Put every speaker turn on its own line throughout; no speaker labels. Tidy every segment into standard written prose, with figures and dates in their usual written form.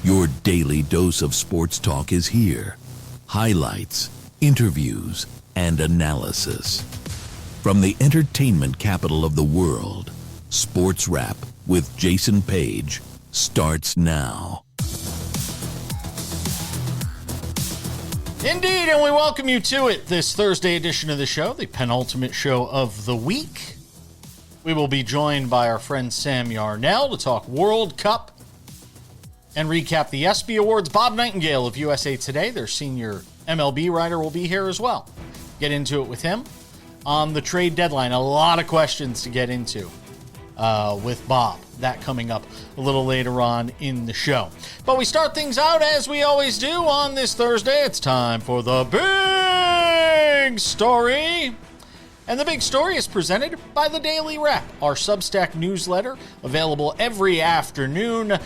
Your daily dose of sports talk is here. Highlights, interviews, and analysis. From the entertainment capital of the world, Sports Wrap with Jason Page starts now.
Indeed, and we welcome you to it this Thursday edition of the show, the penultimate show of the week. We will be joined by our friend Sam Yarnell to talk World Cup and recap the ESPY Awards. Bob Nightingale of USA Today, their senior MLB writer, will be here as well. Get into it with him on the trade deadline. A lot of questions to get into with Bob. That coming up a little later on in the show. But we start things out as we always do on this Thursday. It's time for the big story. And the big story is presented by the Daily Wrap, our Substack newsletter, available every afternoon,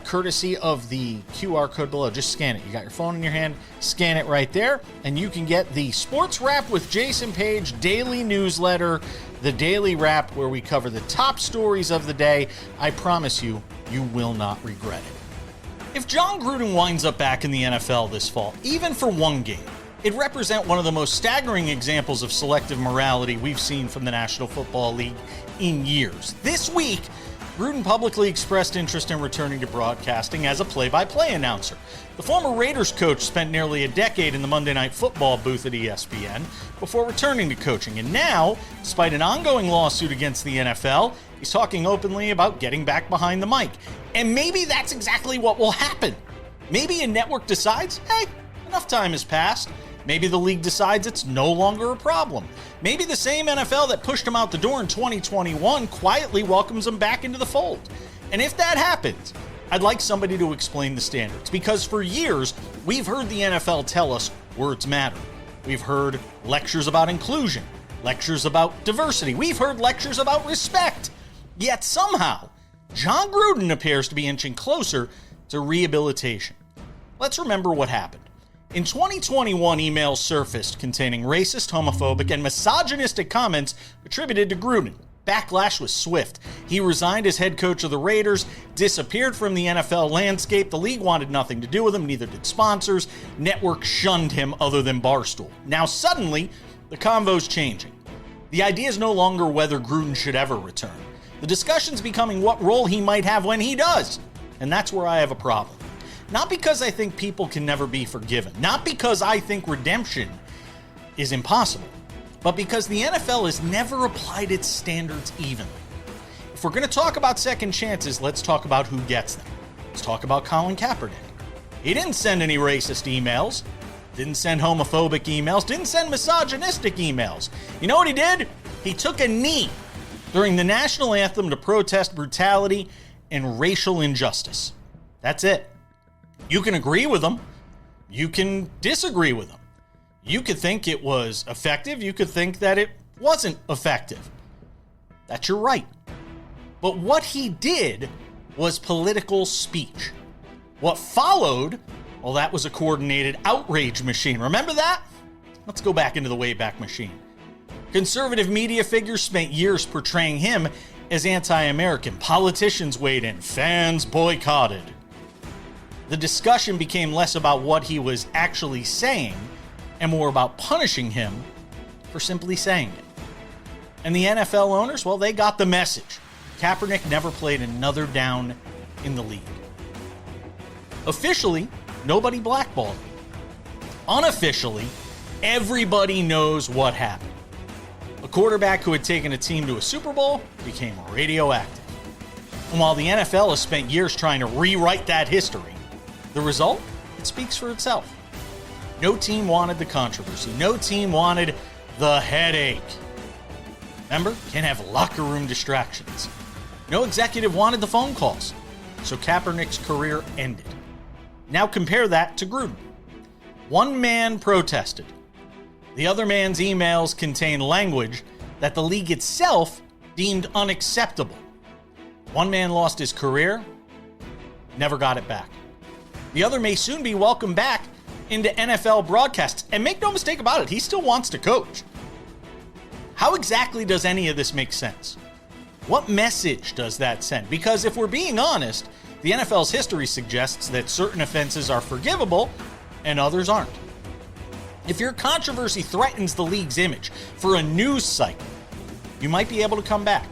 courtesy of the QR code below. Just scan it. You got your phone in your hand, scan it right there, and you can get the Sports Wrap with Jason Page daily newsletter, the Daily Wrap, where we cover the top stories of the day. I promise you, you will not regret it. If John Gruden winds up back in the NFL this fall, even for one game, it'd represent one of the most staggering examples of selective morality we've seen from the National Football League in years. This week, Gruden publicly expressed interest in returning to broadcasting as a play-by-play announcer. The former Raiders coach spent nearly a decade in the Monday Night Football booth at ESPN before returning to coaching. And now, despite an ongoing lawsuit against the NFL, he's talking openly about getting back behind the mic. And maybe that's exactly what will happen. Maybe a network decides, hey, enough time has passed. Maybe the league decides it's no longer a problem. Maybe the same NFL that pushed him out the door in 2021 quietly welcomes him back into the fold. And if that happens, I'd like somebody to explain the standards, because for years, we've heard the NFL tell us words matter. We've heard lectures about inclusion, lectures about diversity. We've heard lectures about respect. Yet somehow, John Gruden appears to be inching closer to rehabilitation. Let's remember what happened. In 2021, emails surfaced containing racist, homophobic, and misogynistic comments attributed to Gruden. Backlash was swift. He resigned as head coach of the Raiders, disappeared from the NFL landscape. The league wanted nothing to do with him, neither did sponsors. Networks shunned him other than Barstool. Now suddenly, the convo's changing. The idea is no longer whether Gruden should ever return. The discussion's becoming what role he might have when he does. And that's where I have a problem. Not because I think people can never be forgiven, not because I think redemption is impossible, but because the NFL has never applied its standards evenly. If we're going to talk about second chances, let's talk about who gets them. Let's talk about Colin Kaepernick. He didn't send any racist emails, didn't send homophobic emails, didn't send misogynistic emails. You know what he did? He took a knee during the national anthem to protest brutality and racial injustice. That's it. You can agree with them. You can disagree with them. You could think it was effective. You could think that it wasn't effective. That's your right. But what he did was political speech. What followed, well, that was a coordinated outrage machine. Remember that? Let's go back into the Wayback Machine. Conservative media figures spent years portraying him as anti-American. Politicians weighed in. Fans boycotted. The discussion became less about what he was actually saying and more about punishing him for simply saying it. And the NFL owners, well, they got the message. Kaepernick never played another down in the league. Officially, nobody blackballed him. Unofficially, everybody knows what happened. A quarterback who had taken a team to a Super Bowl became radioactive. And while the NFL has spent years trying to rewrite that history, the result? It speaks for itself. No team wanted the controversy. No team wanted the headache. Remember, can't have locker room distractions. No executive wanted the phone calls. So Kaepernick's career ended. Now compare that to Gruden. One man protested. The other man's emails contained language that the league itself deemed unacceptable. One man lost his career, never got it back. The other may soon be welcomed back into NFL broadcasts. And make no mistake about it, he still wants to coach. How exactly does any of this make sense? What message does that send? Because if we're being honest, the NFL's history suggests that certain offenses are forgivable and others aren't. If your controversy threatens the league's image for a news cycle, you might be able to come back.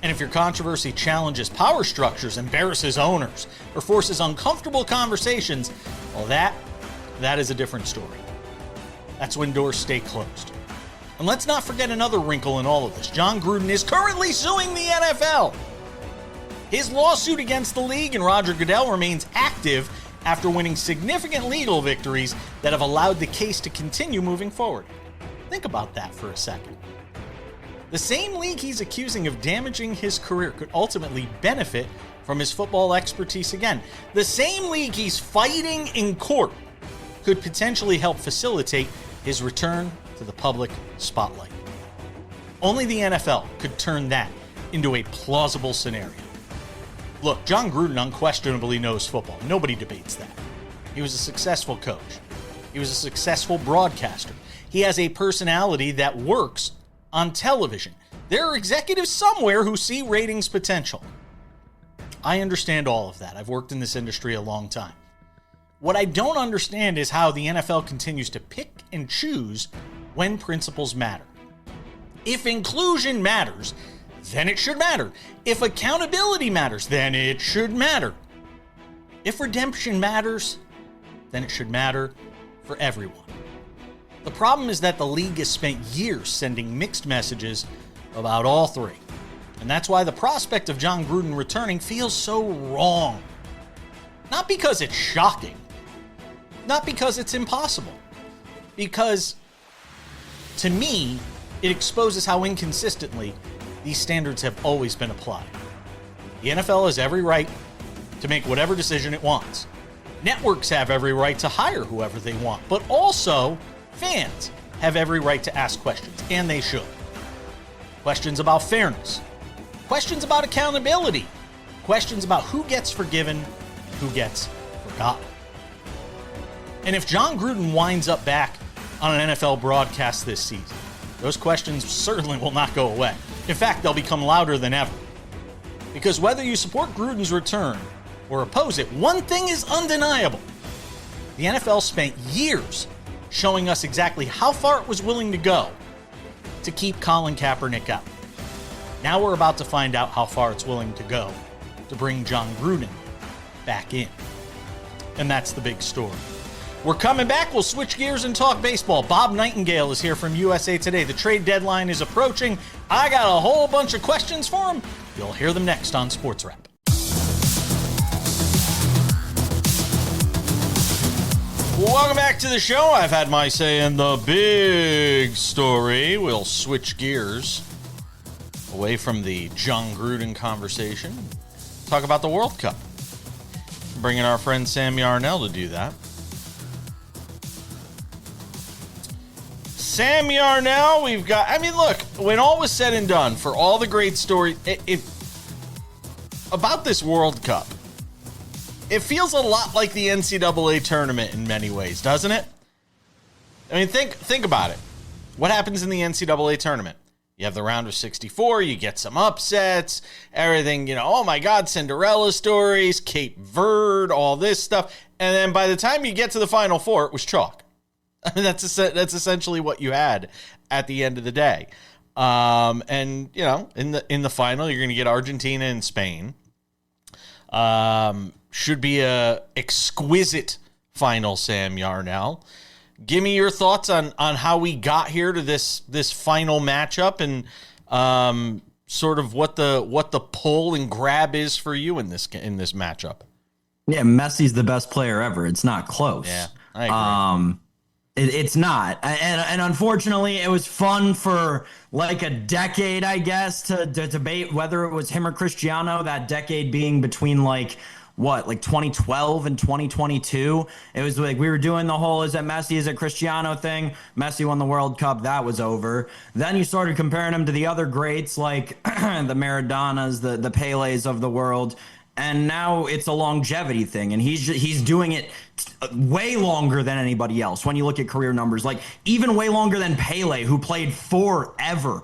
And if your controversy challenges power structures, embarrasses owners, or forces uncomfortable conversations, well, that is a different story. That's when doors stay closed. And let's not forget another wrinkle in all of this. John Gruden is currently suing the NFL. His lawsuit against the league and Roger Goodell remains active after winning significant legal victories that have allowed the case to continue moving forward. Think about that for a second. The same league he's accusing of damaging his career could ultimately benefit from his football expertise again. The same league he's fighting in court could potentially help facilitate his return to the public spotlight. Only the NFL could turn that into a plausible scenario. Look, John Gruden unquestionably knows football. Nobody debates that. He was a successful coach. He was a successful broadcaster. He has a personality that works on television. There are executives somewhere who see ratings potential. I understand all of that. I've worked in this industry a long time. What I don't understand is how the NFL continues to pick and choose when principles matter. If inclusion matters, then it should matter. If accountability matters, then it should matter. If redemption matters, then it should matter for everyone. The problem is that the league has spent years sending mixed messages about all three. And that's why the prospect of John Gruden returning feels so wrong. Not because it's shocking. Not because it's impossible. Because, to me, it exposes how inconsistently these standards have always been applied. The NFL has every right to make whatever decision it wants. Networks have every right to hire whoever they want. But also, fans have every right to ask questions, and they should. Questions about fairness. Questions about accountability. Questions about who gets forgiven, who gets forgotten. And if John Gruden winds up back on an NFL broadcast this season, those questions certainly will not go away. In fact, they'll become louder than ever. Because whether you support Gruden's return or oppose it, one thing is undeniable. The NFL spent years showing us exactly how far it was willing to go to keep Colin Kaepernick out. Now we're about to find out how far it's willing to go to bring John Gruden back in. And that's the big story. We're coming back. We'll switch gears and talk baseball. Bob Nightingale is here from USA Today. The trade deadline is approaching. I got a whole bunch of questions for him. You'll hear them next on Sports Wrap. Welcome back to the show. I've had my say in the big story. We'll switch gears away from the John Gruden conversation. Talk about the World Cup. Bringing our friend Sam Yarnell to do that. Sam Yarnell, we've got, look, when all was said and done, for all the great stories about this World Cup, it feels a lot like the NCAA tournament in many ways, doesn't it? Think about it. What happens in the NCAA tournament? You have the round of 64, you get some upsets, everything, oh my God, Cinderella stories, Cape Verde, all this stuff. And then by the time you get to the Final Four, it was chalk. That's essentially what you had at the end of the day. And in the final, you're going to get Argentina and Spain. Should be a exquisite final, Sam Yarnell. Give me your thoughts on how we got here to this final matchup and sort of what the pull and grab is for you in this matchup.
Yeah, Messi's the best player ever. It's not close.
Yeah, I agree.
It's not. And unfortunately, it was fun for like a decade, I guess, to debate whether it was him or Cristiano, that decade being between like 2012 and 2022. It was like we were doing the whole is it Messi, is it Cristiano thing. Messi won the World Cup. That was over. Then you started comparing him to the other greats like the Maradonas, the Pelés of the world. And now it's a longevity thing, and he's doing it way longer than anybody else. When you look at career numbers, like even way longer than Pele, who played forever.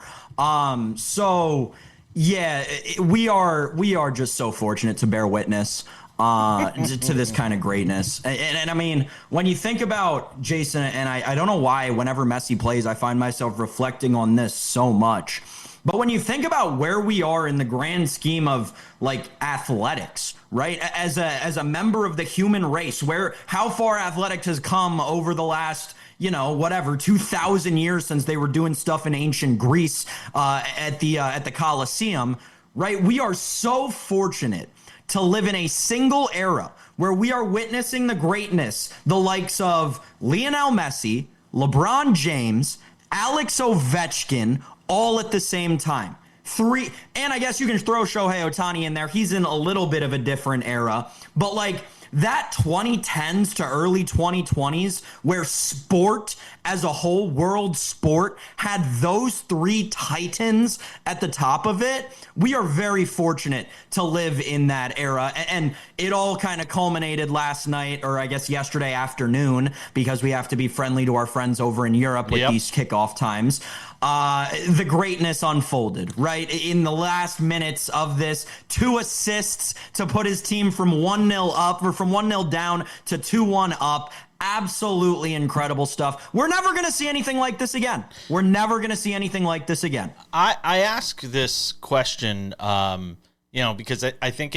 So Yeah, we are just so fortunate to bear witness to this kind of greatness. And I mean, when you think about Jason, and I don't know why whenever Messi plays, I find myself reflecting on this so much. But when you think about where we are in the grand scheme of like athletics, right? As a member of the human race, how far athletics has come over the last 2,000 years since they were doing stuff in ancient Greece at the Colosseum, right? We are so fortunate to live in a single era where we are witnessing the greatness, the likes of Lionel Messi, LeBron James, Alex Ovechkin, all at the same time. And I guess you can throw Shohei Ohtani in there. He's in a little bit of a different era, but like that 2010s to early 2020s where sport as a whole, world sport, had those three titans at the top of it. We are very fortunate to live in that era. And it all kind of culminated last night, or I guess yesterday afternoon, because we have to be friendly to our friends over in Europe with these kickoff times. The greatness unfolded, right? In the last minutes of this, 2 assists to put his team from 1-0 up, or from 1-0 down to 2-1 up. Absolutely incredible stuff. We're never going to see anything like this again. We're never going to see anything like this again.
I ask this question, because I think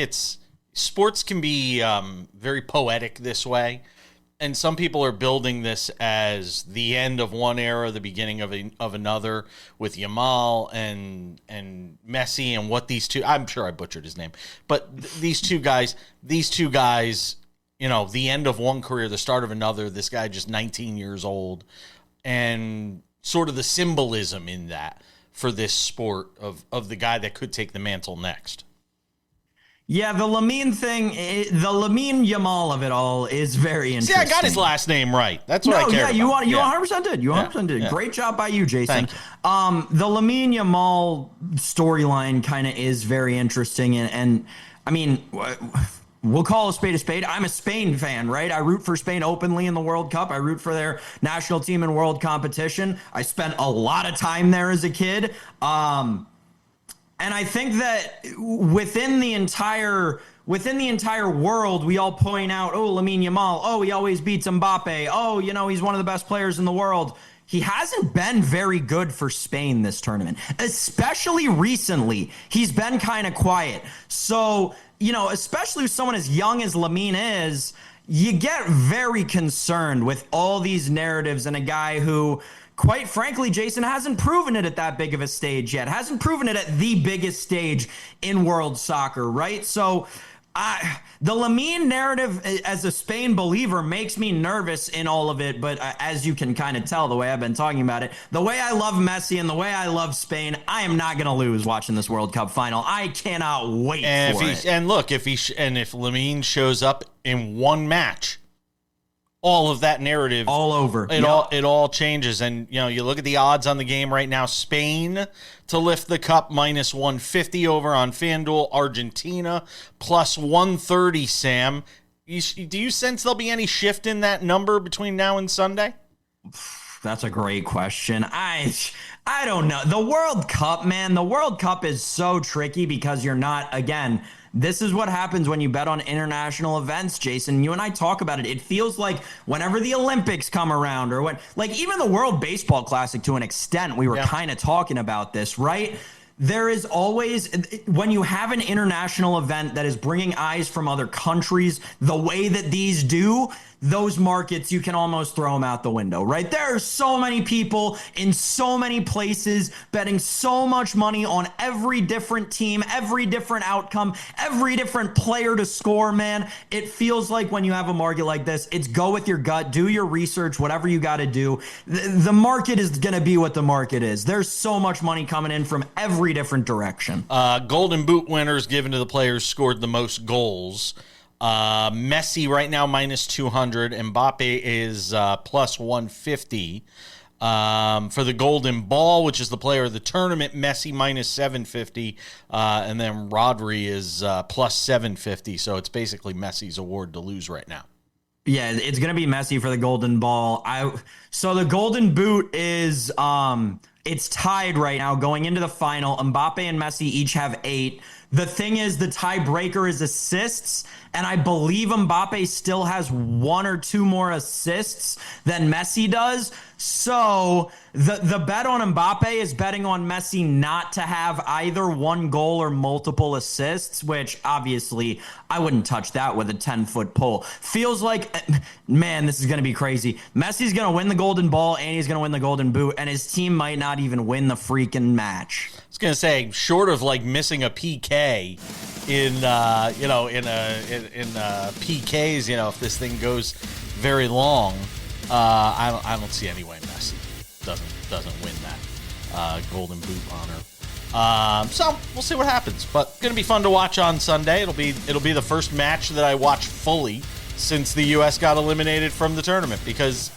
sports can be very poetic this way. And some people are building this as the end of one era, the beginning of another, with Yamal and Messi and what these two. I'm sure I butchered his name, but these two guys, the end of one career, the start of another. This guy just 19 years old, and sort of the symbolism in that for this sport of the guy that could take the mantle next.
Yeah, the Lamine thing, the Lamine Yamal of it all is very interesting.
See, I got his last name right. That's what I care about.
You 100% did. You 100% did. Yeah. Great job by you, Jason. The Lamine Yamal storyline kind of is very interesting. And I mean, we'll call a spade a spade. I'm a Spain fan, right? I root for Spain openly in the World Cup. I root for their national team in world competition. I spent a lot of time there as a kid. And I think that within the entire world, we all point out, oh, Lamine Yamal, oh, he always beats Mbappe, oh, he's one of the best players in the world. He hasn't been very good for Spain this tournament, especially recently. He's been kind of quiet. So, especially with someone as young as Lamine is, you get very concerned with all these narratives and a guy who, quite frankly, Jason, hasn't proven it at that big of a stage yet. Hasn't proven it at the biggest stage in world soccer, right? So the Lamine narrative as a Spain believer makes me nervous in all of it. But as you can kind of tell, the way I've been talking about it, the way I love Messi and the way I love Spain, I am not going to lose watching this World Cup final. I cannot wait for it.
And look, if Lamine shows up in one match, all of that narrative
all over.
It all changes. And you look at the odds on the game right now. Spain to lift the cup -150 over on FanDuel. Argentina +130. Sam, do you sense there'll be any shift in that number between now and Sunday?
That's a great question. I don't know. The World Cup, man, the World Cup is so tricky because you're not, again, this is what happens when you bet on international events, Jason. You and I talk about it. It feels like whenever the Olympics come around, or when, like even the World Baseball Classic to an extent, we were kind of talking about this, right? There is always, when you have an international event that is bringing eyes from other countries the way that these do, those markets, you can almost throw them out the window, right? There are so many people in so many places betting so much money on every different team, every different outcome, every different player to score, man. It feels like when you have a market like this, it's go with your gut, do your research, whatever you got to do. The market is going to be what the market is. There's so much money coming in from every different direction.
Golden Boot winners given to the players scored the most goals. Messi right now -200. Mbappe is +150. For the Golden Ball, which is the player of the tournament, Messi -750. And then Rodri is +750. So it's basically Messi's award to lose right now.
Yeah, it's gonna be Messi for the Golden Ball. So the Golden Boot is it's tied right now going into the final. Mbappe and Messi each have 8. The thing is, the tiebreaker is assists, and I believe Mbappe still has 1 or 2 more assists than Messi does. So the bet on Mbappe is betting on Messi not to have either 1 goal or multiple assists, which obviously I wouldn't touch that with a 10-foot pole. Feels like, man, this is going to be crazy. Messi's going to win the Golden Ball and he's going to win the Golden Boot, and his team might not even win the freaking match.
I was going to say, short of like missing a PK in PKs, if this thing goes very long, I don't see any way Messi doesn't win that Golden Boot honor. So we'll see what happens. But going to be fun to watch on Sunday. It'll be the first match that I watch fully since the U.S. got eliminated from the tournament, because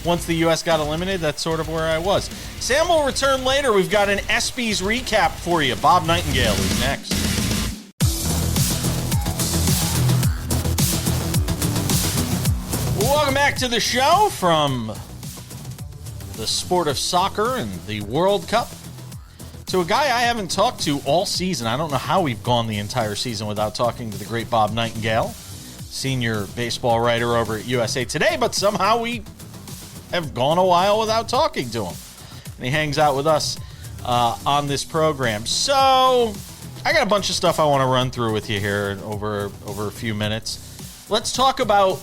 once the U.S. got eliminated, that's sort of where I was. Sam will return later. We've got an ESPYs recap for you. Bob Nightingale is next. Welcome back to the show from the sport of soccer and the World Cup to a guy I haven't talked to all season. I don't know how we've gone the entire season without talking to the great Bob Nightingale, senior baseball writer over at USA Today, but somehow we have gone a while without talking to him. And he hangs out with us on this program. So I got a bunch of stuff I want to run through with you here over a few minutes. Let's talk about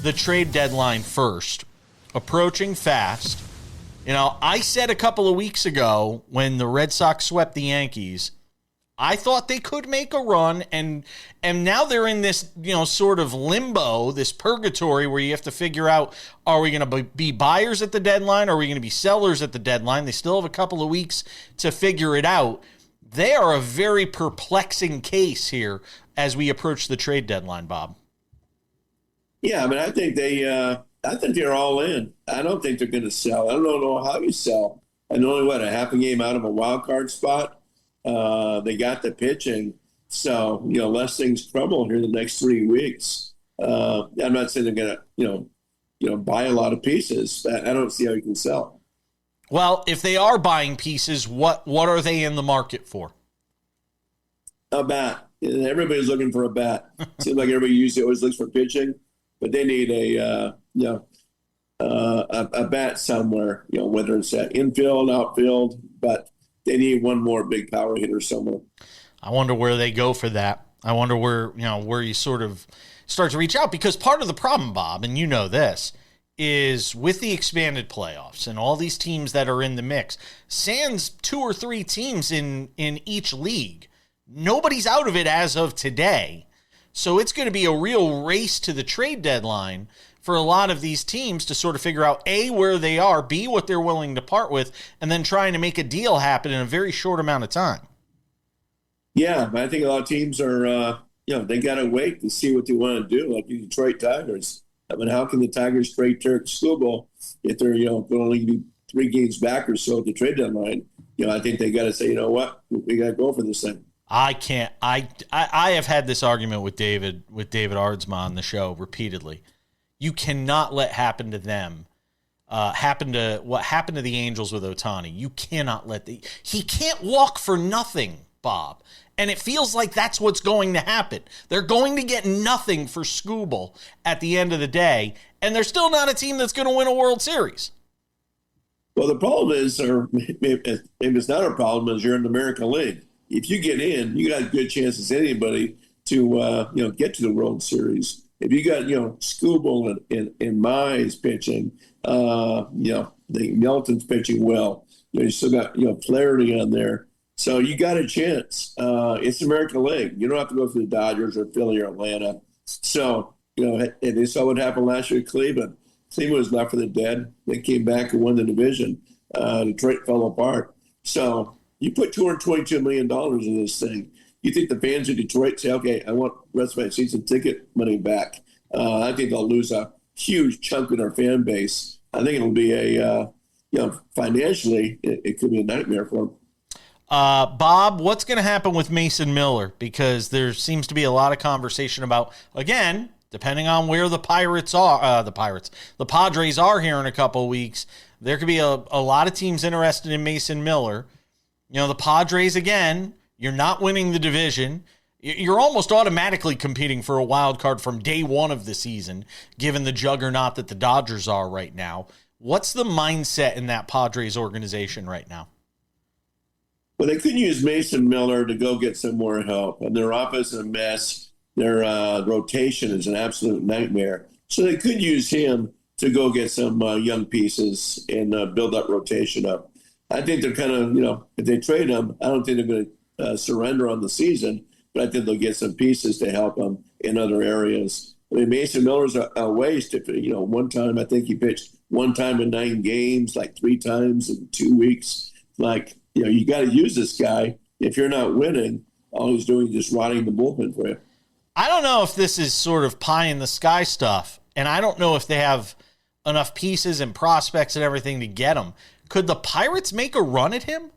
the trade deadline first, approaching fast. I said a couple of weeks ago when the Red Sox swept the Yankees, I thought they could make a run, and now they're in this, sort of limbo, this purgatory where you have to figure out, are we going to be buyers at the deadline? Are we going to be sellers at the deadline? They still have a couple of weeks to figure it out. They are a very perplexing case here as we approach the trade deadline, Bob.
Yeah, I think they're all in. I don't think they're going to sell. I don't know how you sell. And only a half a game out of a wild card spot. They got the pitching, so less things trouble here the next 3 weeks. I'm not saying they're going to buy a lot of pieces. I don't see how you can sell.
Well, if they are buying pieces, what are they in the market for?
A bat. Everybody's looking for a bat. Seems like everybody usually always looks for pitching. But they need a bat somewhere, whether it's infield, outfield, but they need one more big power hitter somewhere.
I wonder where they go for that. I wonder where you sort of start to reach out, because part of the problem, Bob, and this, is with the expanded playoffs and all these teams that are in the mix, sans 2 or 3 teams in each league, nobody's out of it as of today. So it's going to be a real race to the trade deadline for a lot of these teams to sort of figure out, A, where they are, B, what they're willing to part with, and then trying to make a deal happen in a very short amount of time.
Yeah, I think a lot of teams are, they got to wait to see what they want to do, like the Detroit Tigers. How can the Tigers trade Turk Skubal if they're, going to only be 3 games back or so at the trade deadline? I think they got to say, we got to go for this thing.
I can't. I have had this argument with David Ardsma on the show repeatedly. You cannot let happen to them happen to what happened to the Angels with Ohtani. You cannot let he can't walk for nothing, Bob. And it feels like that's what's going to happen. They're going to get nothing for Skubal at the end of the day, and they're still not a team that's going to win a World Series.
Well, the problem is, or maybe it's not a problem, is you're in the American League. If you get in, you got a good chance as anybody to get to the World Series. If you got Skubal and Mize pitching, the Melton's pitching well. You still got Flaherty on there, so you got a chance. It's the American League. You don't have to go through the Dodgers or Philly or Atlanta. So and they saw what happened last year at Cleveland. Cleveland was left for the dead. They came back and won the division. Detroit fell apart. So you put $222 million in this thing. You think the fans of Detroit say, okay, I want the rest of my season ticket money back. I think they'll lose a huge chunk of their fan base. I think it'll be financially, it could be a nightmare for them.
Bob, what's going to happen with Mason Miller? Because there seems to be a lot of conversation about, again, depending on where the Padres are here in a couple of weeks, there could be a lot of teams interested in Mason Miller. The Padres, again, you're not winning the division. You're almost automatically competing for a wild card from day one of the season, given the juggernaut that the Dodgers are right now. What's the mindset in that Padres organization right now?
Well, they could use Mason Miller to go get some more help. And their office is a mess. Their rotation is an absolute nightmare. So they could use him to go get some young pieces and build that rotation up. I think they're kind of, if they trade him, I don't think they're going to surrender on the season, but I think they'll get some pieces to help them in other areas. I mean, Mason Miller's a waste. If one time I think he pitched one time in 9 games, like 3 times in 2 weeks. You got to use this guy. If you're not winning, all he's doing is just rotting the bullpen for you.
I don't know if this is sort of pie in the sky stuff, and I don't know if they have enough pieces and prospects and everything to get him. Could the Pirates make a run at him?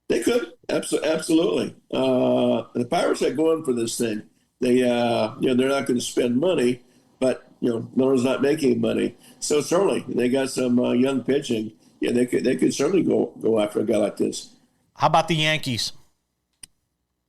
They could. Absolutely. The Pirates are going for this thing. They, they're not going to spend money, but, Miller's not making money. So certainly they got some young pitching. Yeah, they could certainly go after a guy like this.
How about the Yankees?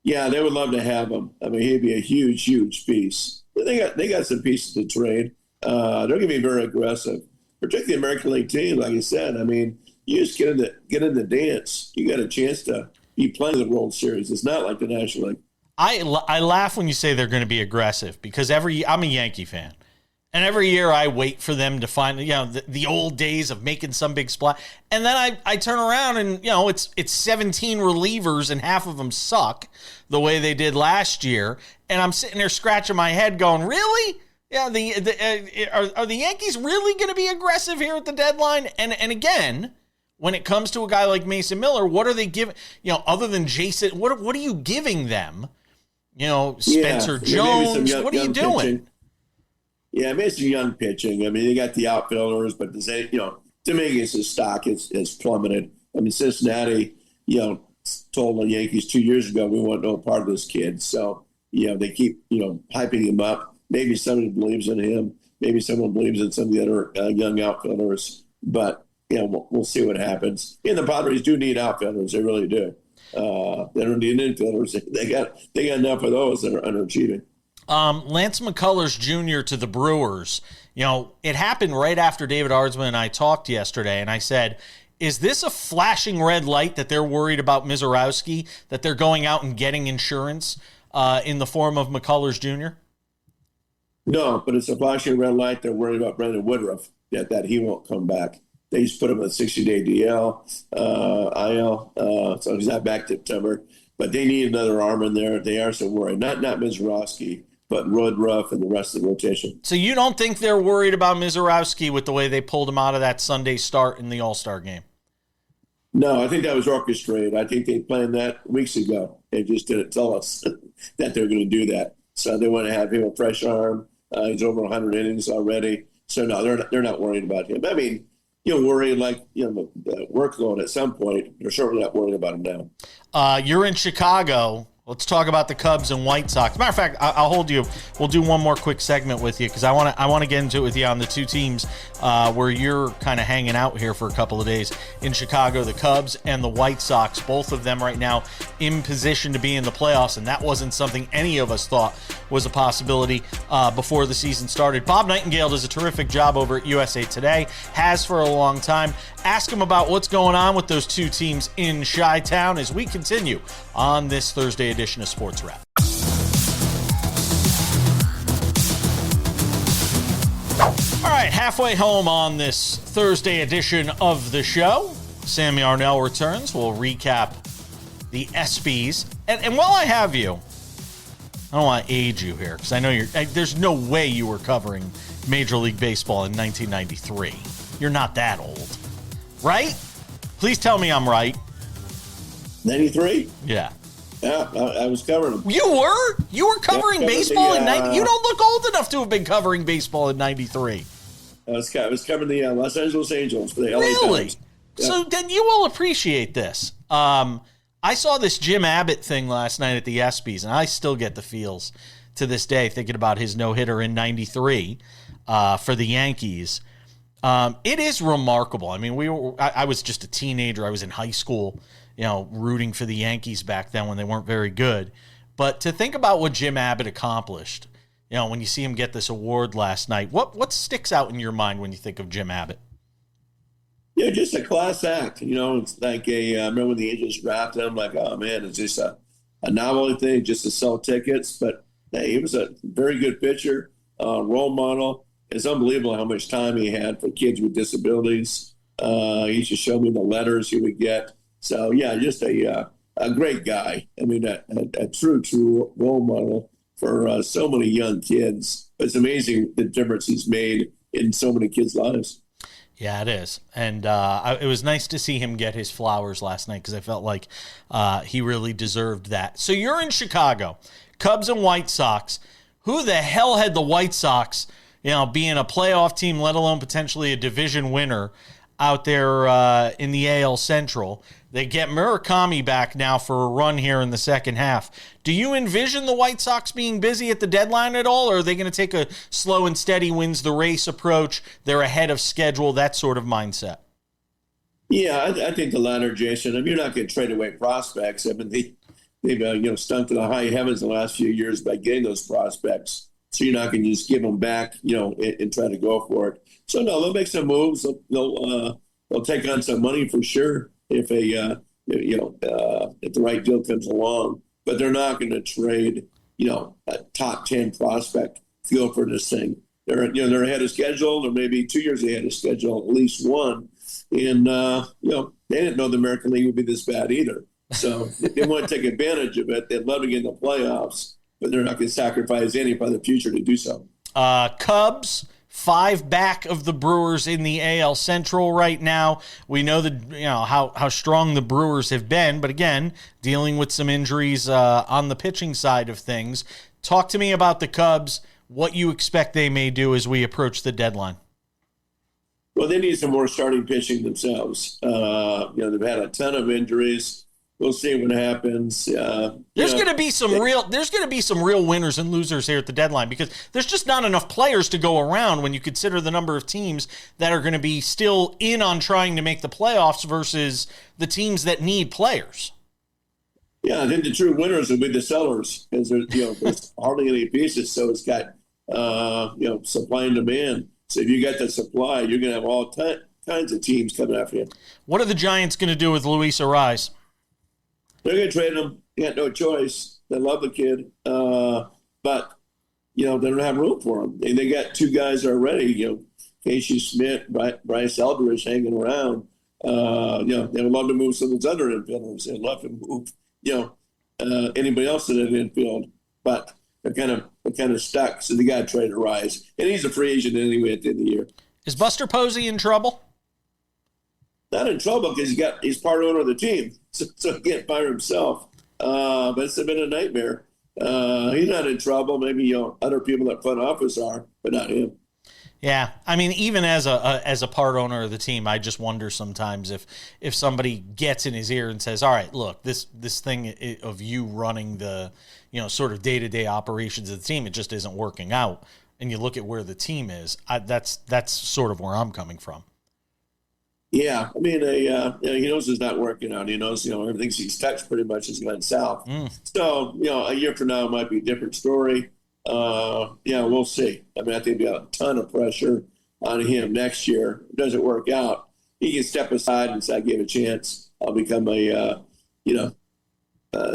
Yeah, they would love to have him. I mean, he'd be a huge, huge piece. They got some pieces to trade. They're going to be very aggressive, particularly the American League team. Like I said, I mean, you just get in the dance. You got a chance to be playing the World Series. It's not like the National League.
I laugh when you say they're going to be aggressive because I'm a Yankee fan. And every year I wait for them to find, the old days of making some big splash. And then I turn around and, it's 17 relievers and half of them suck the way they did last year. And I'm sitting there scratching my head going, really? Yeah, are the Yankees really going to be aggressive here at the deadline? And again, when it comes to a guy like Mason Miller, what are they giving, other than Jason, what are you giving them? Spencer Jones, what are you doing?
Pitching. Yeah, maybe some young pitching. I mean, they got the outfielders, but Dominguez's stock is plummeted. I mean, Cincinnati, told the Yankees 2 years ago, we want no part of this kid. So, they keep, hyping him up. Maybe somebody believes in him. Maybe someone believes in some of the other young outfielders. But, we'll see what happens. And the Padres do need outfielders. They really do. They don't need infielders. They got enough of those that are underachieving.
Lance McCullers Jr. to the Brewers. It happened right after David Ardsman and I talked yesterday, and I said, is this a flashing red light that they're worried about Misiorowski, that they're going out and getting insurance in the form of McCullers Jr.?
No, but it's a flashing red light. They're worried about Brandon Woodruff, that he won't come back. They just put him on a 60-day DL, IL, so he's not back to September. But they need another arm in there. They are so worried. Not Misiorowski, but Woodruff and the rest of the rotation.
So you don't think they're worried about Misiorowski with the way they pulled him out of that Sunday start in the All-Star game?
No, I think that was orchestrated. I think they planned that weeks ago. They just didn't tell us that they're going to do that. So they want to have him a fresh arm. He's over 100 innings already. So no, they're not worried about him. I mean, worried the workload at some point. They're certainly not worried about him now.
You're in Chicago. Let's talk about the Cubs and White Sox. Matter of fact, I'll hold you. We'll do one more quick segment with you because I want to get into it with you on the two teams where you're kind of hanging out here for a couple of days in Chicago. The Cubs and the White Sox, both of them right now in position to be in the playoffs, and that wasn't something any of us thought was a possibility before the season started. Bob Nightingale does a terrific job over at USA Today, has for a long time. Ask him about what's going on with those two teams in Chi-Town as we continue on this Thursday edition of Sports Wrap. All right, halfway home on this Thursday edition of the show. Sam Yarnell returns. We'll recap the ESPYs. And while I have you, I don't want to age you here because I know there's no way you were covering Major League Baseball in 1993. You're not that old, right? Please tell me I'm right.
93?
Yeah.
Yeah, I was covering them.
You were? You were covering baseball in 90? You don't look old enough to have been covering baseball in 93.
I was covering the Los Angeles Angels for the LA
Really?
Times. Yeah.
So then you will appreciate this. I saw this Jim Abbott thing last night at the ESPYs, and I still get the feels to this day thinking about his no-hitter in 93 for the Yankees. It is remarkable. I mean, I was just a teenager. I was in high school, rooting for the Yankees back then when they weren't very good. But to think about what Jim Abbott accomplished, when you see him get this award last night, what sticks out in your mind when you think of Jim Abbott?
Yeah, just a class act. It's like I remember when the Angels drafted him, like, oh man, it's just a novelty thing just to sell tickets. But hey, he was a very good pitcher, role model. It's unbelievable how much time he had for kids with disabilities. He used to show me the letters he would get. So yeah, just a great guy. I mean, a true role model for so many young kids. It's amazing the difference he's made in so many kids' lives.
Yeah, it is. And it was nice to see him get his flowers last night because I felt like he really deserved that. So you're in Chicago, Cubs and White Sox. Who the hell had the White Sox, being a playoff team, let alone potentially a division winner out there in the AL Central? They get Murakami back now for a run here in the second half. Do you envision the White Sox being busy at the deadline at all, or are they going to take a slow and steady wins the race approach? They're ahead of schedule, that sort of mindset.
Yeah, I think the latter, Jason. I mean, you're not going to trade away prospects. I mean, they've stunk to the high heavens the last few years by getting those prospects. So you're not going to just give them back, and try to go for it. So no, they'll make some moves. They'll take on some money for sure if if the right deal comes along. But they're not going to trade, a top 10 prospect to go for this thing. They're ahead of schedule. They're maybe 2 years ahead of schedule, at least one. And they didn't know the American League would be this bad either. So they want to take advantage of it. They'd love to get in the playoffs, but they're not going to sacrifice any by the future to do so.
Cubs, 5 back of the Brewers in the AL Central right now. We know that how strong the Brewers have been, but again, dealing with some injuries on the pitching side of things. Talk to me about the Cubs, what you expect they may do as we approach the deadline.
Well, they need some more starting pitching themselves. They've had a ton of injuries. We'll see what happens.
There's going to be some real winners and losers here at the deadline because there's just not enough players to go around when you consider the number of teams that are going to be still in on trying to make the playoffs versus the teams that need players.
Yeah, I think the true winners will be the sellers because there's hardly any pieces. So it's got supply and demand. So if you got the supply, you're going to have all kinds of teams coming after you.
What are the Giants going to do with Luis Ariz?
They're going to trade him. They got no choice. They love the kid. But, they don't have room for him. They got 2 guys already, Casey Smith, Bryce Eldridge hanging around. They would love to move some of those other infielders. They'd love to move, anybody else in that infield. But they're kind of stuck. So they got to trade Ariz. And he's a free agent anyway at the end of the year.
Is Buster Posey in trouble?
Not in trouble because he's part owner of the team, so he can't fire himself. But it's been a nightmare. He's not in trouble. Maybe other people at front office are, but not him.
Yeah, I mean, even as a part owner of the team, I just wonder sometimes if somebody gets in his ear and says, "All right, look, this thing of you running the sort of day-to-day operations of the team, it just isn't working out." And you look at where the team is. That's sort of where I'm coming from.
Yeah, I mean, he knows it's not working out. He knows, everything he's touched pretty much has gone south. So, a year from now it might be a different story. We'll see. I mean, I think there'll be a ton of pressure on him next year. If it doesn't work out, he can step aside and say, "I gave a chance. I'll become a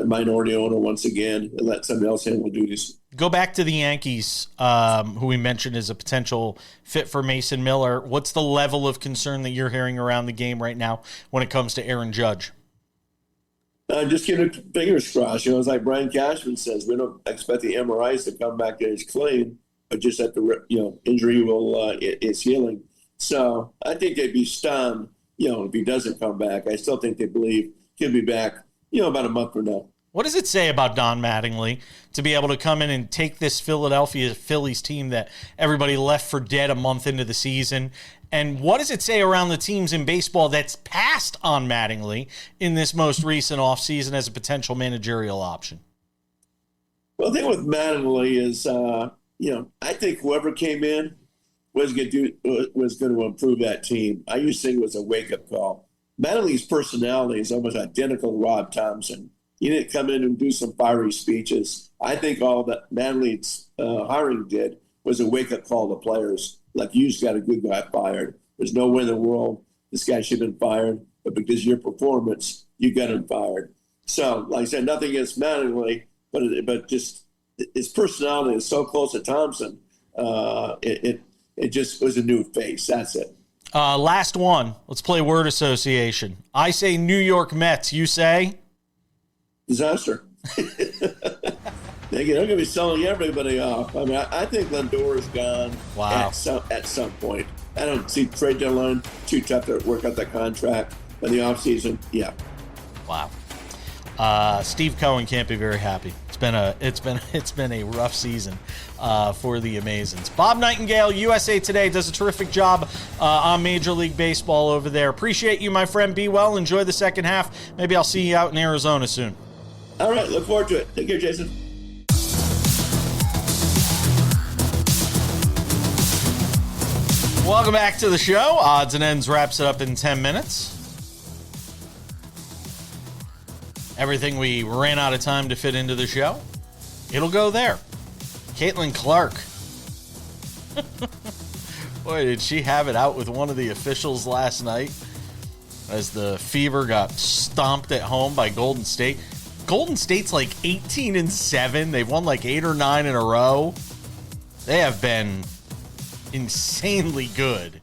minority owner once again and let somebody else handle duties."
Go back to the Yankees, who we mentioned as a potential fit for Mason Miller. What's the level of concern that you're hearing around the game right now when it comes to Aaron Judge?
Just keep the fingers crossed. It's like Brian Cashman says, we don't expect the MRIs to come back as clean, but just that the injury is healing. So I think they'd be stunned, if he doesn't come back. I still think they believe he'll be back, about a month from now.
What does it say about Don Mattingly to be able to come in and take this Phillies team that everybody left for dead a month into the season And what does it say around the teams in baseball that's passed on Mattingly in this most recent offseason as a potential managerial option?
Well, the thing with Mattingly is, I think whoever came in was going to improve that team. I used to think it was a wake-up call. Mattingly's personality is almost identical to Rob Thompson. He didn't come in and do some fiery speeches. I think all that Mattingly's hiring did was a wake-up call to players. Like, you just got a good guy fired. There's no way in the world this guy should have been fired, but because of your performance, you got him fired. So, like I said, nothing against Mattingly, but just his personality is so close to Thompson. It just was a new face. That's it.
Last one. Let's play word association. I say New York Mets. You say?
Disaster. They're going to be selling everybody off. I mean, I think Lindor's gone.
Wow.
At some point. I don't see trade deadline too tough to work out that contract. But the offseason, yeah.
Wow. Steve Cohen can't be very happy. It's been a rough season for the Amazons. Bob Nightingale, USA Today, does a terrific job on Major League Baseball over there. Appreciate you, my friend. Be well. Enjoy the second half. Maybe I'll see you out in Arizona soon.
All right. Look forward to it. Take care, Jason.
Welcome back to the show. Odds and Ends wraps it up in 10 minutes. Everything we ran out of time to fit into the show, it'll go there. Caitlin Clark. Boy, did she have it out with one of the officials last night as the Fever got stomped at home by Golden State. Golden State's like 18-7. They've won like 8 or 9 in a row. They have been insanely good.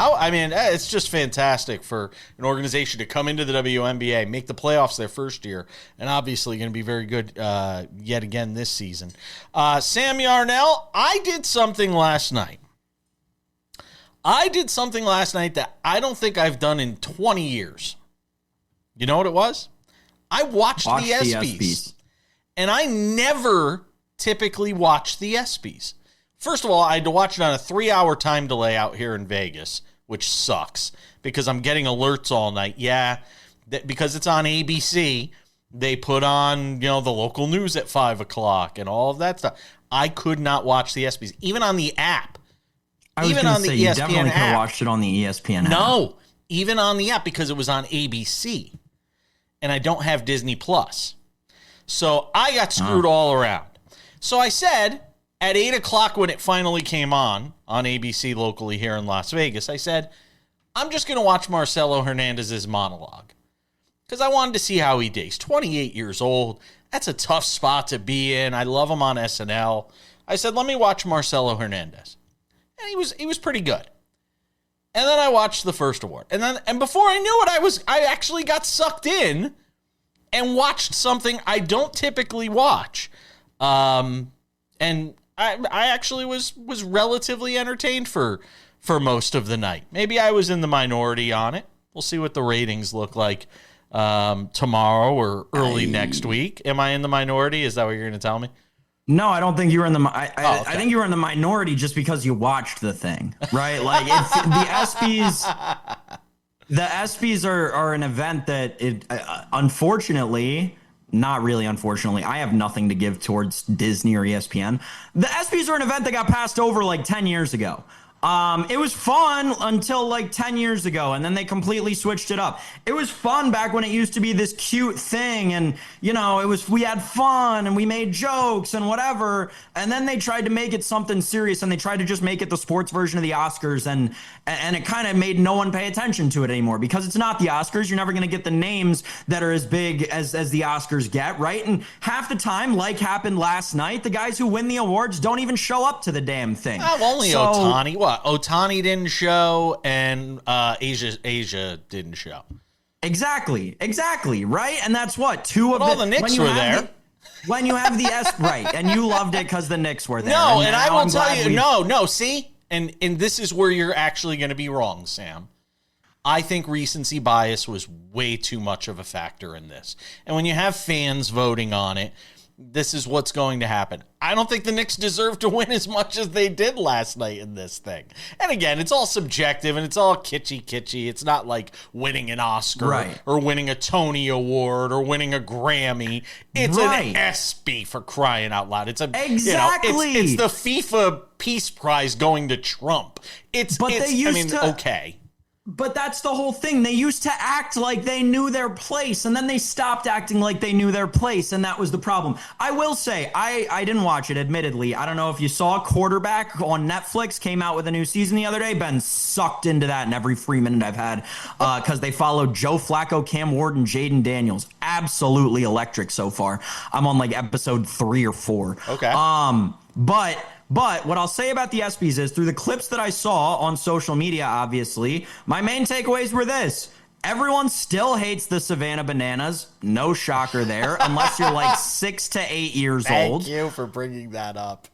It's just fantastic for an organization to come into the WNBA, make the playoffs their first year, and obviously going to be very good yet again this season. Sam Yarnell, I did something last night. That I don't think I've done in 20 years. You know what it was? I watched the ESPYs. And I never typically watch the ESPYs. First of all, I had to watch it on a 3-hour time delay out here in Vegas, which sucks because I'm getting alerts all night. Yeah, because it's on ABC, they put on, the local news at 5 o'clock and all of that stuff. I could not watch the ESPYs, even on the app.
I was going to say, you definitely could have watched it on the ESPN app.
No, even on the app because it was on ABC, and I don't have Disney Plus. So I got screwed all around. So I said, at 8 o'clock when it finally came on ABC locally here in Las Vegas, I said, I'm just going to watch Marcelo Hernandez's monologue because I wanted to see how he did. He's 28 years old. That's a tough spot to be in. I love him on SNL. I said, let me watch Marcelo Hernandez. And he was pretty good. And then I watched the first award. And before I knew it, I actually got sucked in and watched something I don't typically watch. And I actually was relatively entertained for most of the night. Maybe I was in the minority on it. We'll see what the ratings look like tomorrow or early next week. Am I in the minority? Is that what you're going to tell me?
No, I don't think you were in the. I think you were in the minority just because you watched the thing, right? Like it's, the ESPYs. The ESPYs are an event that unfortunately. Not really, unfortunately. I have nothing to give towards Disney or ESPN. The ESPYs are an event that got passed over like 10 years ago. It was fun until like 10 years ago, and then they completely switched it up. It was fun back when it used to be this cute thing, and we had fun and we made jokes and whatever. And then they tried to make it something serious, and they tried to just make it the sports version of the Oscars, and it kind of made no one pay attention to it anymore because it's not the Oscars. You're never going to get the names that are as big as the Oscars get, right? And half the time, like happened last night, the guys who win the awards don't even show up to the damn thing.
Only Ohtani. What? Ohtani didn't show, and Asia didn't show.
Exactly, right? And that's what all the
Knicks were there.
When you have the right, and you loved it because the Knicks were there.
No, and I will tell you, no. See, and this is where you're actually going to be wrong, Sam. I think recency bias was way too much of a factor in this, and when you have fans voting on it, this is what's going to happen. I don't think the Knicks deserve to win as much as they did last night in this thing. And again, it's all subjective and it's all kitschy. It's not like winning an Oscar or winning a Tony Award or winning a Grammy. It's an ESPY, for crying out loud. It's
exactly.
It's the FIFA Peace Prize going to Trump. Okay.
But that's the whole thing. They used to act like they knew their place, and then they stopped acting like they knew their place, and that was the problem. I will say, I didn't watch it, admittedly. I don't know if you saw Quarterback on Netflix, came out with a new season the other day. Been sucked into that in every free minute I've had because they followed Joe Flacco, Cam Ward, and Jaden Daniels. Absolutely electric so far. I'm on like episode 3 or 4.
Okay.
But what I'll say about the ESPYs is, through the clips that I saw on social media, obviously, my main takeaways were this. Everyone still hates the Savannah Bananas. No shocker there, unless you're like 6 to 8 years old.
Thank you for bringing that up.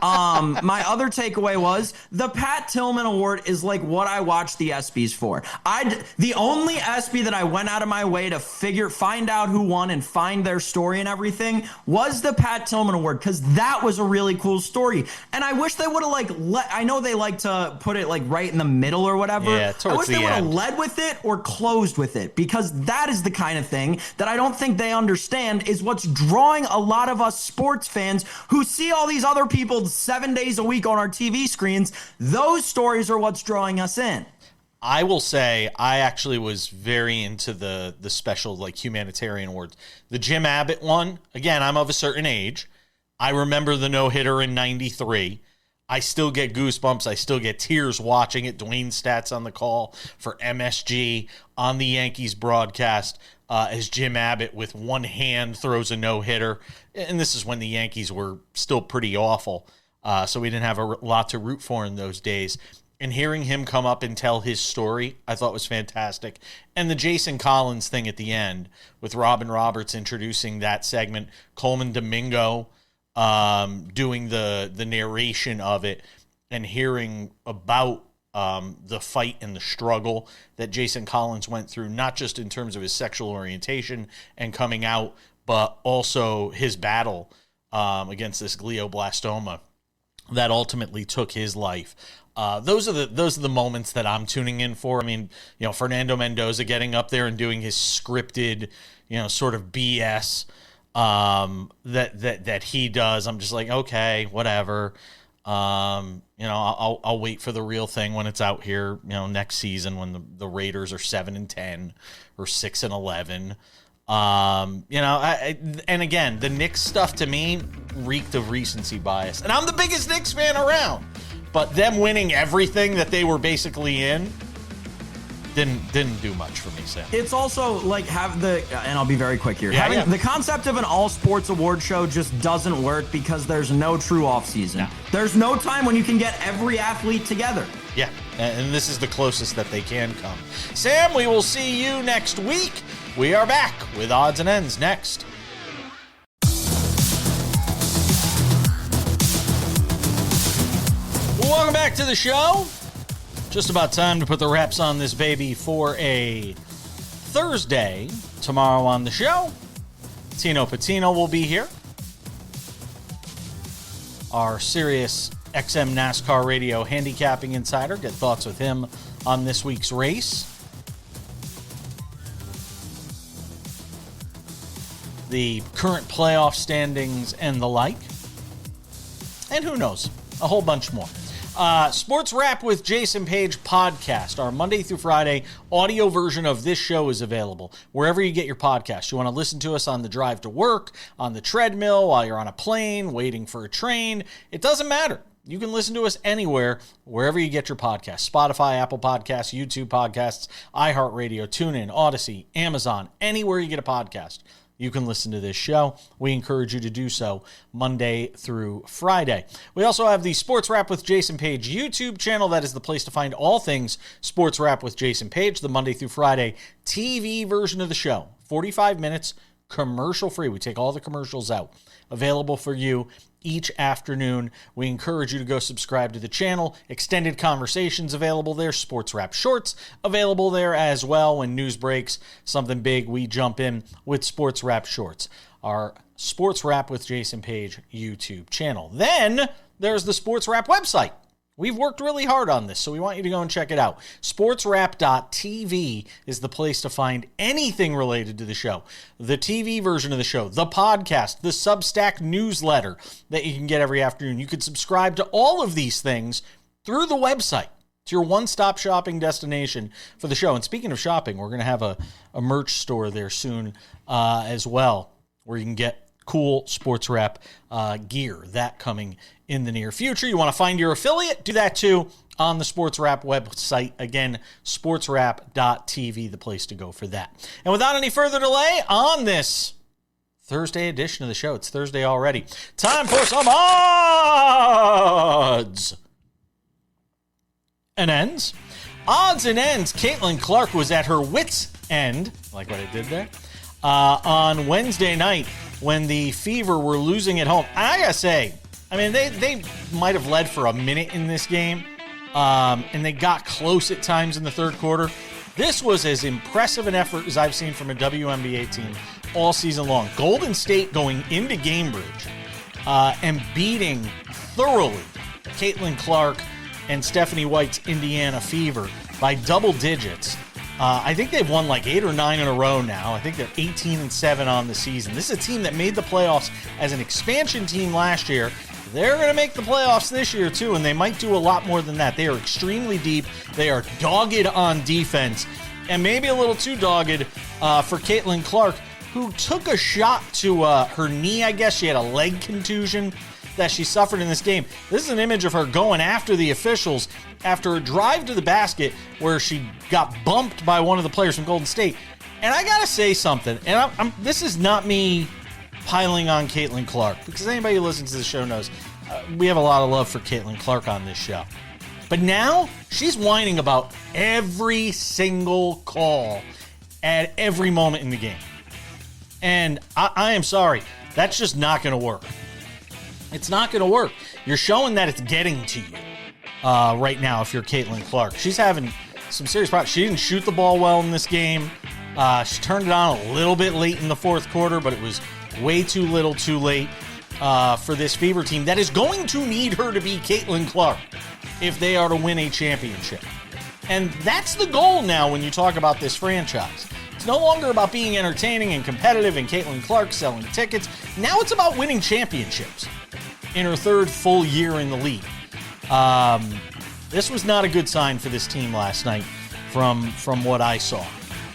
My other takeaway was the Pat Tillman Award is like what I watch the ESPYs for. The only ESPY that I went out of my way to find out who won and find their story and everything was the Pat Tillman Award, because that was a really cool story. And I wish they would have I know they like to put it like right in the middle or whatever.
Yeah,
I wish they would have led with it or closed with it, because that is the kind of thing that I don't think they understand is what's drawing a lot of us sports fans who see all these other people 7 days a week on our TV screens. Those stories are what's drawing us in.
I will say I actually was very into the special like humanitarian awards. The Jim Abbott one, again, I'm of a certain age. I remember the no-hitter in 93. I still get goosebumps. I still get tears watching it. Dwayne Stat's on the call for MSG on the Yankees broadcast as Jim Abbott with one hand throws a no-hitter. And this is when the Yankees were still pretty awful. So we didn't have a lot to root for in those days. And hearing him come up and tell his story, I thought was fantastic. And the Jason Collins thing at the end with Robin Roberts introducing that segment, Coleman Domingo doing the narration of it, and hearing about the fight and the struggle that Jason Collins went through, not just in terms of his sexual orientation and coming out, but also his battle against this glioblastoma that ultimately took his life. Those are the moments that I'm tuning in for. I mean, Fernando Mendoza getting up there and doing his scripted, sort of BS that he does. I'm just like, okay, whatever. I'll wait for the real thing when it's out here, next season when the Raiders are 7-10 or 6-11. And again, the Knicks stuff to me reeked of recency bias. And I'm the biggest Knicks fan around. But them winning everything that they were basically in didn't do much for me, Sam.
It's also like and I'll be very quick here. The concept of an all sports award show just doesn't work because there's no true off season. No. There's no time when you can get every athlete together.
Yeah, and this is the closest that they can come. Sam, we will see you next week. We are back with Odds and Ends next. Welcome back to the show. Just about time to put the wraps on this baby for a Thursday. Tomorrow on the show, Tino Patino will be here. Our Sirius XM NASCAR Radio handicapping insider. Get thoughts with him on this week's race. The current playoff standings and the like. And who knows, a whole bunch more. Sports Wrap with Jason Page podcast. Our Monday through Friday audio version of this show is available wherever you get your podcast. You want to listen to us on the drive to work, on the treadmill, while you're on a plane, waiting for a train. It doesn't matter. You can listen to us anywhere, wherever you get your podcasts. Spotify, Apple Podcasts, YouTube Podcasts, iHeartRadio, TuneIn, Odyssey, Amazon, anywhere you get a podcast. You can listen to this show. We encourage you to do so Monday through Friday. We also have the Sports Wrap with Jason Page YouTube channel. That is the place to find all things Sports Wrap with Jason Page, the Monday through Friday TV version of the show. 45 minutes, commercial free. We take all the commercials out. Available for you each afternoon. We encourage you to go subscribe to the channel. Extended conversations available there. Sports Wrap Shorts available there as well. When news breaks, something big, we jump in with Sports Wrap Shorts. our Sports Wrap with Jason Page YouTube channel. Then there's the Sports Wrap website. We've worked really hard on this, so we want you to go and check it out. Sportswrap.tv is the place to find anything related to the show. The TV version of the show, the podcast, the Substack newsletter that you can get every afternoon. You can subscribe to all of these things through the website. It's your one-stop shopping destination for the show. And speaking of shopping, we're going to have a merch store there soon as well, where you can get cool Sports Wrap gear. That coming in the near future. You want to find your affiliate? Do that too on the Sports Wrap website. Again, sportswrap.tv, the place to go for that. And without any further delay, on this Thursday edition of the show, it's Thursday already, time for some odds and ends. Odds and ends. Caitlin Clark was at her wit's end, like what I did there, on Wednesday night when the Fever were losing at home. And I gotta say, I mean, they might have led for a minute in this game, and they got close at times in the third quarter. This was as impressive an effort as I've seen from a WNBA team all season long. Golden State going into Cambridge and beating thoroughly Caitlin Clark and Stephanie White's Indiana Fever by double digits. I think they've won like 8 or 9 in a row now. I think they're 18-7 on the season. This is a team that made the playoffs as an expansion team last year. They're going to make the playoffs this year too, and they might do a lot more than that. They are extremely deep. They are dogged on defense, and maybe a little too dogged for Caitlin Clark, who took a shot to her knee, I guess. She had a leg contusion that she suffered in this game. This is an image of her going after the officials after a drive to the basket where she got bumped by one of the players from Golden State. And I gotta say something, and this is not me piling on Caitlin Clark, because anybody who listens to the show knows we have a lot of love for Caitlin Clark on this show. But now she's whining about every single call at every moment in the game. And I am sorry, that's just not going to work. It's not going to work. You're showing that it's getting to you right now if you're Caitlin Clark. She's having some serious problems. She didn't shoot the ball well in this game. She turned it on a little bit late in the fourth quarter, but it was way too little too late for this Fever team that is going to need her to be Caitlin Clark if they are to win a championship. And that's the goal now when you talk about this franchise. It's no longer about being entertaining and competitive and Caitlin Clark selling tickets. Now it's about winning championships in her third full year in the league. This was not a good sign for this team last night from what I saw.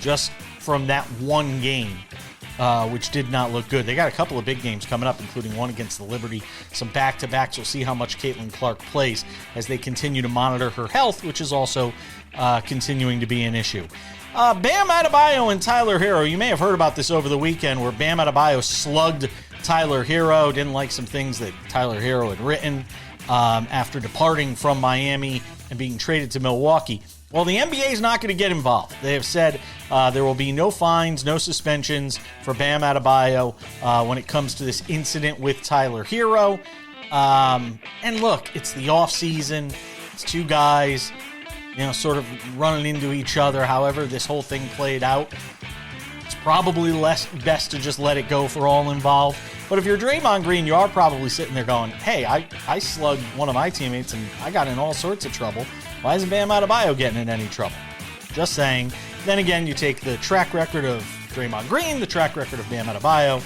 Just from that one game, which did not look good. They got a couple of big games coming up, including one against the Liberty, some back-to-backs. We'll see how much Caitlin Clark plays as they continue to monitor her health, which is also continuing to be an issue. Bam Adebayo and Tyler Hero. You may have heard about this over the weekend where Bam Adebayo slugged Tyler Hero. Didn't like some things that Tyler Hero had written after departing from Miami and being traded to Milwaukee. Well, the NBA is not going to get involved. They have said there will be no fines, no suspensions for Bam Adebayo when it comes to this incident with Tyler Hero. And look, it's the offseason. It's two guys, sort of running into each other. However this whole thing played out, it's probably best to just let it go for all involved. But if you're Draymond Green, you are probably sitting there going, hey, I slugged one of my teammates and I got in all sorts of trouble. Why isn't Bam Adebayo getting in any trouble? Just saying. Then again, you take the track record of Draymond Green, the track record of Bam Adebayo.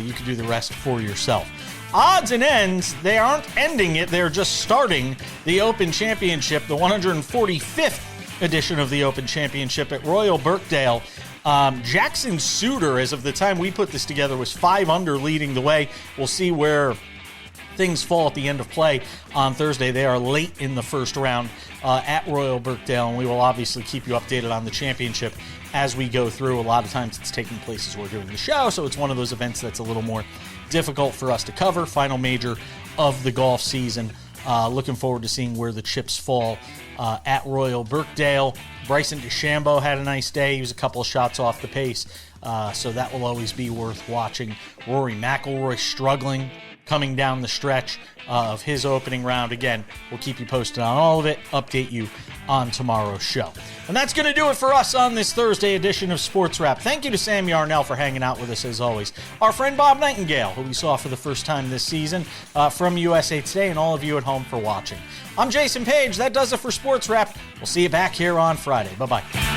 You can do the rest for yourself. Odds and ends, they aren't ending it. They're just starting the Open Championship, the 145th edition of the Open Championship at Royal Birkdale. Jackson Suter, as of the time we put this together, was 5 under leading the way. We'll see where things fall at the end of play on Thursday. They are late in the first round at Royal Birkdale, and we will obviously keep you updated on the championship as we go through. A lot of times it's taking place as we're doing the show, so it's one of those events that's a little more difficult for us to cover. Final major of the golf season. Looking forward to seeing where the chips fall at Royal Birkdale. Bryson DeChambeau had a nice day. He was a couple of shots off the pace, so that will always be worth watching. Rory McIlroy struggling coming down the stretch of his opening round. Again, we'll keep you posted on all of it, update you on tomorrow's show. And that's going to do it for us on this Thursday edition of Sports Wrap. Thank you to Sam Yarnell for hanging out with us as always. Our friend Bob Nightingale, who we saw for the first time this season from USA Today, and all of you at home for watching. I'm Jason Page. That does it for Sports Wrap. We'll see you back here on Friday. Bye-bye.